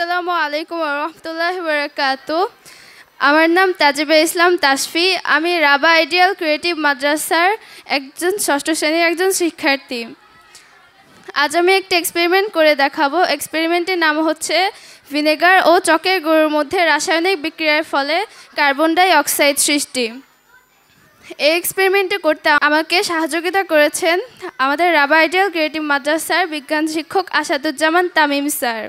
আসসালামু আলাইকুম ওয়া রাহমাতুল্লাহি ওয়া বারাকাতুহু। আমার নাম তাজিবা ইসলাম তাসফি। আমি রাবা আইডিয়াল ক্রিয়েটিভ মাদ্রাসার একজন ষষ্ঠ শ্রেণীর একজন শিক্ষার্থী। আজ আমি একটা এক্সপেরিমেন্ট করে দেখাবো। এক্সপেরিমেন্টের নাম হচ্ছে ভিনেগার ও চকের গুঁড়োর মধ্যে রাসায়নিক বিক্রিয়ার ফলে কার্বন ডাই অক্সাইড সৃষ্টি। এই এক্সপেরিমেন্টটি করতে আমাকে সহযোগিতা করেছেন আমাদের রাবা আইডিয়াল ক্রিয়েটিভ মাদ্রাসার বিজ্ঞান শিক্ষক আসাদুজ্জামান তামিম স্যার।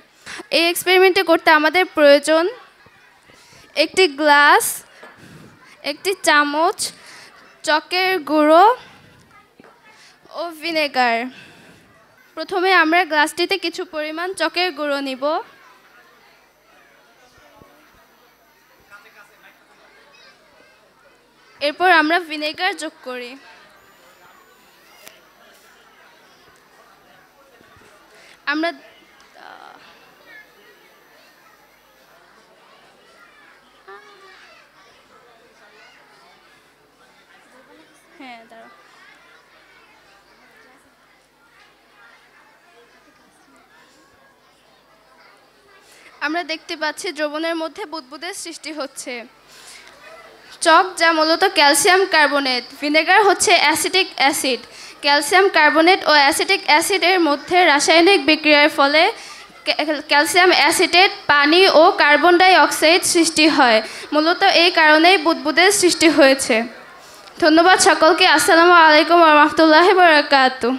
এই এক্সপেরিমেন্টটি করতে আমাদের প্রয়োজন একটি গ্লাস, একটি চামচ, চকের গুঁড়ো ও ভিনেগার। প্রথমে আমরা গ্লাসটিতে কিছু পরিমাণ চকের গুঁড়ো নিব। এরপর আমরা ভিনেগার যোগ করি। আমরা আমরা দেখতে পাচ্ছি দ্রবণের মধ্যে বুদবুদের সৃষ্টি হচ্ছে। চক যা মূলত ক্যালসিয়াম কার্বনেট, ভিনেগার হচ্ছে অ্যাসিটিক অ্যাসিড। ক্যালসিয়াম কার্বনেট ও অ্যাসিটিক অ্যাসিডের মধ্যে রাসায়নিক বিক্রিয়ার ফলে ক্যালসিয়াম অ্যাসিটেট, পানি ও কার্বন ডাই অক্সাইড সৃষ্টি হয়। মূলত এই কারণেই বুদবুদের সৃষ্টি হয়েছে। ধন্যবাদ সকলকে। আসসালামু আলাইকুম ওয়া রাহমাতুল্লাহি ওয়া বারাকাতুহু।